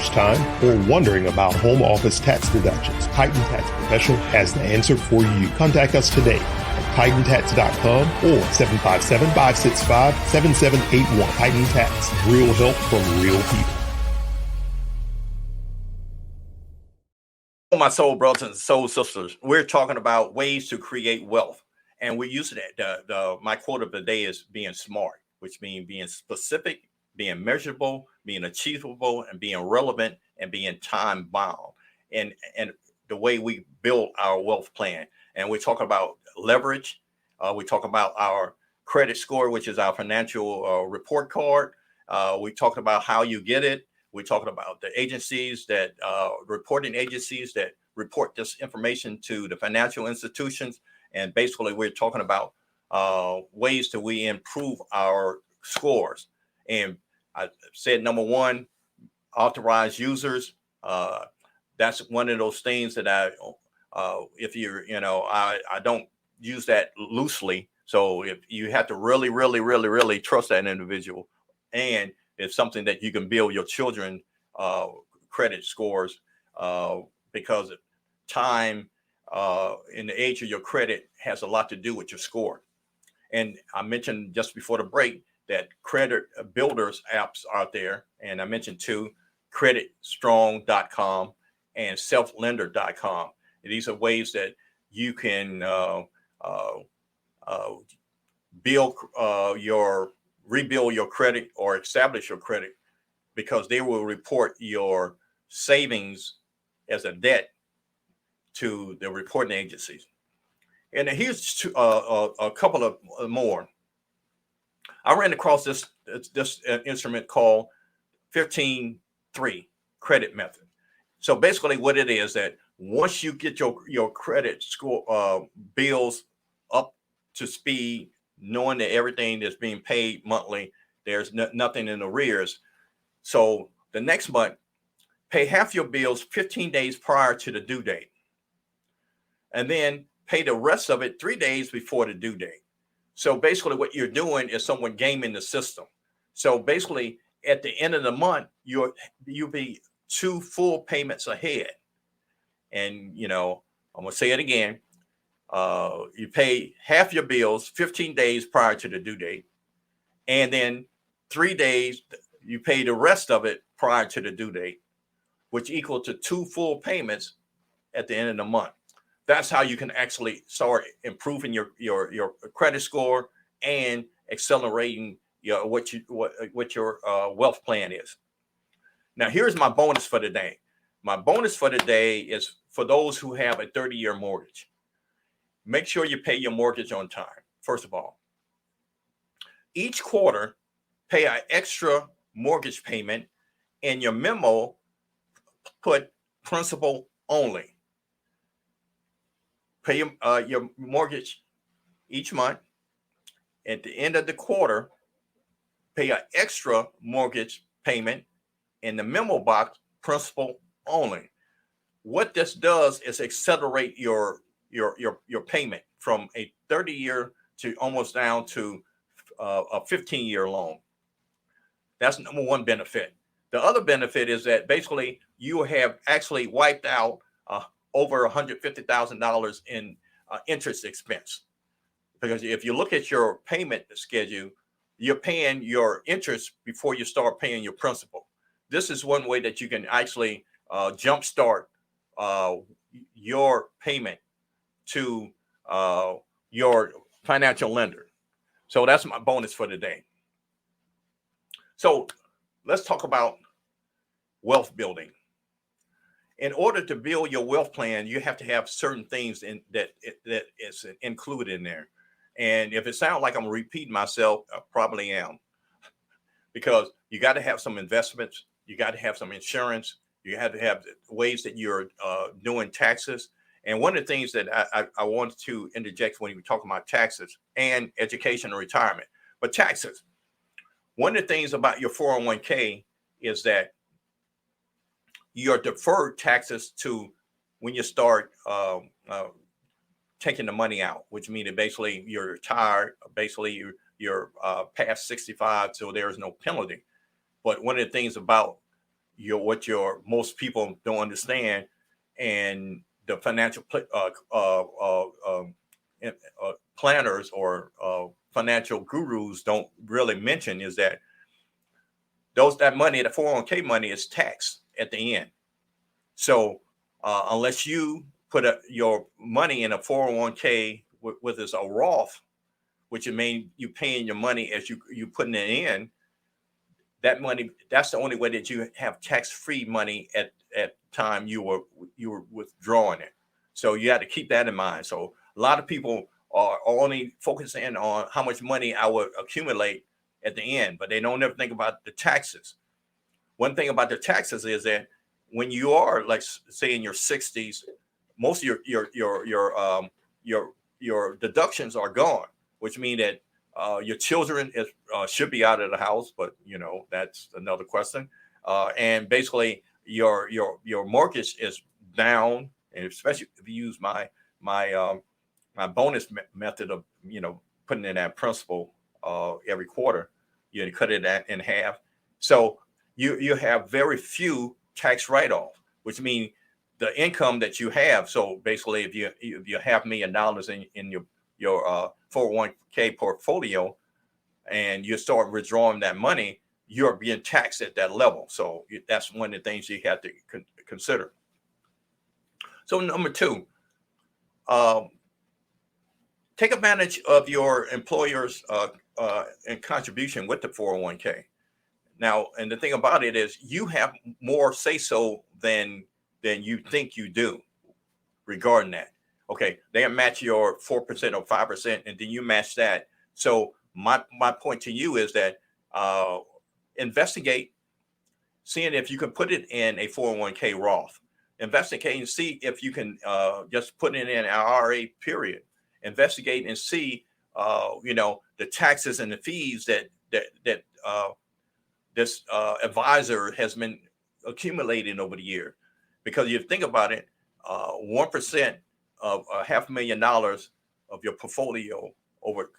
much time or wondering about home office tax deductions, Titan Tax Professional has the answer for you. Contact us today at TitanTax.com or 757-565-7781. Titan Tax, real help from real people. My soul brothers and soul sisters, we're talking about ways to create wealth, and we're using it. My quote of the day is being smart, which means being specific, being measurable, being achievable, and being relevant, and being time bound. And the way we build our wealth plan. And we talk about leverage. We talk about our credit score, which is our financial report card. We talked about how you get it. We're talking about the agencies that reporting agencies that report this information to the financial institutions. And basically, we're talking about ways that we improve our scores. And I said, number one, authorized users. That's one of those things that I don't use that loosely. So if you have to really, really, really, really trust that individual, and it's something that you can build your children credit scores because time in the age of your credit has a lot to do with your score. And I mentioned just before the break that credit builders apps out there. And I mentioned two, creditstrong.com and selflender.com. These are ways that you can rebuild your credit or establish your credit, because they will report your savings as a debt to the reporting agencies. And here's a couple of more. I ran across this instrument called 15-3 credit method. So basically what it is that once you get your credit score bills up to speed, knowing that everything that's being paid monthly, there's nothing in arrears. So the next month, pay half your bills 15 days prior to the due date. And then pay the rest of it 3 days before the due date. So basically what you're doing is someone gaming the system. So basically at the end of the month, you'll be 2 full payments ahead. And, I'm going to say it again. You pay half your bills 15 days prior to the due date, and then 3 days you pay the rest of it prior to the due date, which equal to 2 full payments at the end of the month. That's how you can actually start improving your credit score and accelerating what your wealth plan is. Now, here's my bonus for the day. My bonus for the day is for those who have a 30-year mortgage. Make sure you pay your mortgage on time, first of all. Each quarter, pay an extra mortgage payment. In your memo, put principal only. Pay your mortgage each month. At the end of the quarter, pay an extra mortgage payment. In the memo box, principal only. What this does is accelerate your payment from a 30-year to almost down to a 15-year loan. That's number one benefit. The other benefit is that basically you have actually wiped out over $150,000 in interest expense. Because if you look at your payment schedule, you're paying your interest before you start paying your principal. This is one way that you can actually jumpstart your payment to your financial lender. So that's my bonus for today. So let's talk about wealth building. In order to build your wealth plan, you have to have certain things that is included in there. And if it sounds like I'm repeating myself, I probably am. Because you got to have some investments, you got to have some insurance, you have to have ways that you're doing taxes. And one of the things that I wanted to interject when we talk about taxes and education and retirement, but taxes, one of the things about your 401k is that your deferred taxes to when you start taking the money out, which means that basically you're retired, basically you're past 65, so there's no penalty. But one of the things about your most people don't understand, and the financial planners or financial gurus don't really mention is that that money, the 401k money, is taxed at the end. So unless you put your money in a 401k with a Roth, which means you paying your money as you putting it in, that money, that's the only way that you have tax-free money at time you were withdrawing it. So you have to keep that in mind. So a lot of people are only focusing on how much money I would accumulate at the end, but they don't ever think about the taxes. One thing about the taxes is that when you are, like, say in your 60s, most of your deductions are gone, which means that your children should be out of the house, but that's another question. And basically, your mortgage is down, and especially if you use my bonus method of putting in that principal every quarter, you cut it in half. So you have very few tax write-off, which means the income that you have. So basically, if you have $1 million in your 401k portfolio, and you start withdrawing that money, you're being taxed at that level. So that's one of the things you have to consider. So number two, take advantage of your employer's and contribution with the 401k. Now, and the thing about it is, you have more say-so than you think you do regarding that. Okay, they match your 4% or 5%, and then you match that. So my point to you is that investigate, seeing if you can put it in a 401k Roth. Investigate and see if you can just put it in an IRA, period. Investigate and see the taxes and the fees that this advisor has been accumulating over the year. Because you think about it, 1% of $500,000 of your portfolio over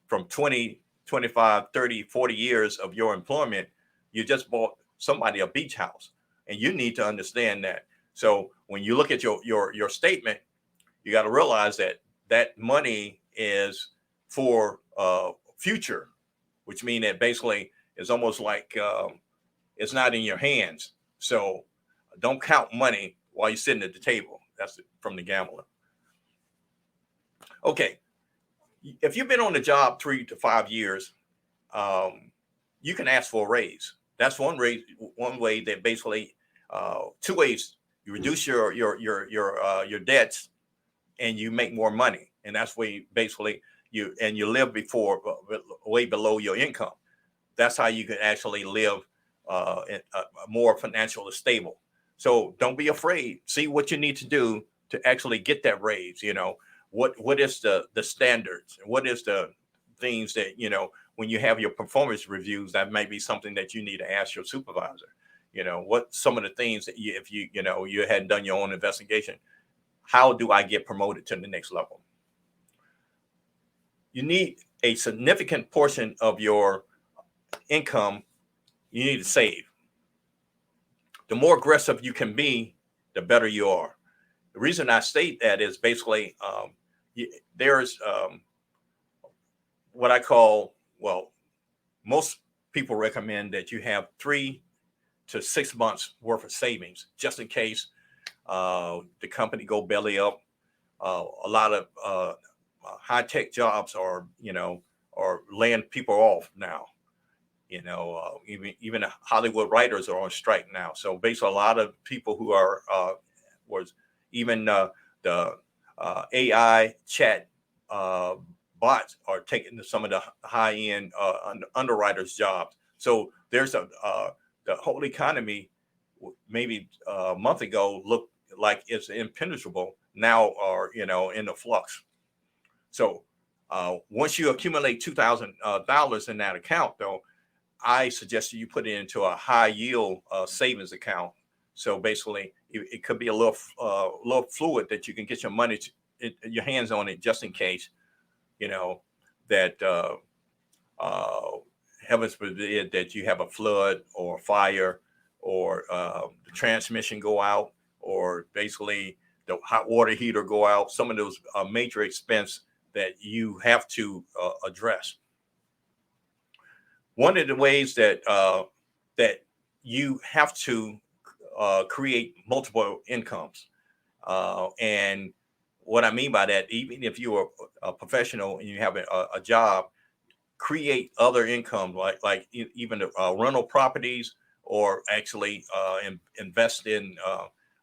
from 20, 25, 30, 40 years of your employment, you just bought somebody a beach house, and you need to understand that. So when you look at your statement, you got to realize that money is for future, which means that basically it's almost like it's not in your hands. So don't count money while you're sitting at the table. That's from the gambler. Okay. If you've been on the job 3 to 5 years, you can ask for a raise. That's one way that basically, two ways: you reduce your debts, and you make more money. And that's where you live way below your income. That's how you can actually live more financially stable. So don't be afraid. See what you need to do to actually get that raise. What is the standards? What is the things that, when you have your performance reviews, that may be something that you need to ask your supervisor. What some of the things that if you hadn't done your own investigation, how do I get promoted to the next level? You need a significant portion of your income. You need to save. The more aggressive you can be, the better you are. The reason I state that is basically there's what I call, most people recommend that you have 3 to 6 months worth of savings, just in case the company go belly up. A lot of high-tech jobs are laying people off now. Even Hollywood writers are on strike now. So basically, a lot of people who are the AI chat bots are taking some of the high-end underwriters' jobs. So there's the whole economy maybe a month ago looked like it's impenetrable, now are in the flux. So once you accumulate $2,000 in that account, though, I suggest you put it into a high yield savings account. So basically, it could be a little fluid that you can get your money your hands on it, just in case that heavens forbid that you have a flood or fire, or the transmission go out, or basically the hot water heater go out. Some of those major expense that you have to address. One of the ways that that you have to create multiple incomes, and what I mean by that, even if you're a professional and you have a job, create other income, like even rental properties, or actually invest in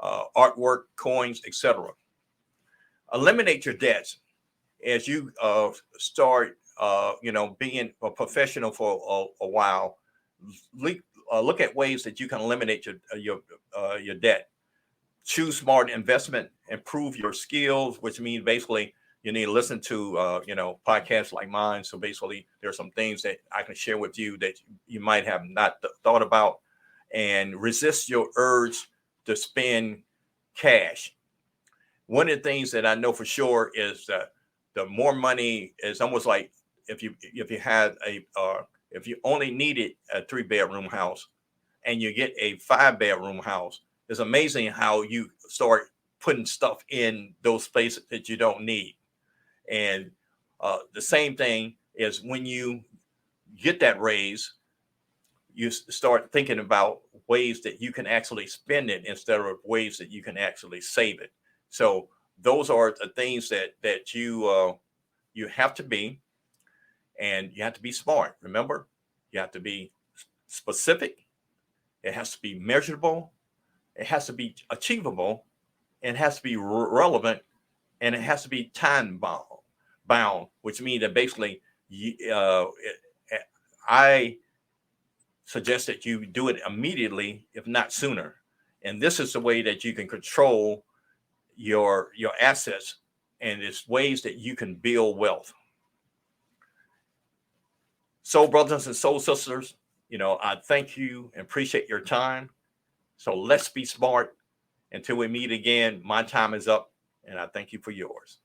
artwork, coins, etc. Eliminate your debts as you start, being a professional for a while. Look at ways that you can eliminate your debt. Choose smart investment. Improve your skills, which means basically you need to listen to podcasts like mine. So basically, there are some things that I can share with you that you might have not thought about, and resist your urge to spend cash. One of the things that I know for sure is that the more money is almost like if you had if you only needed a 3-bedroom house and you get a 5-bedroom house, it's amazing how you start putting stuff in those spaces that you don't need. And the same thing is when you get that raise, you start thinking about ways that you can actually spend it instead of ways that you can actually save it. So those are the things that you have to be, and you have to be smart. Remember, you have to be specific. It has to be measurable. It has to be achievable. It has to be relevant, and it has to be time bound, which means that basically, I suggest that you do it immediately, if not sooner. And this is the way that you can control your assets, and it's ways that you can build wealth. So, brothers and soul sisters, I thank you and appreciate your time. So let's be smart. Until we meet again, my time is up, and I thank you for yours.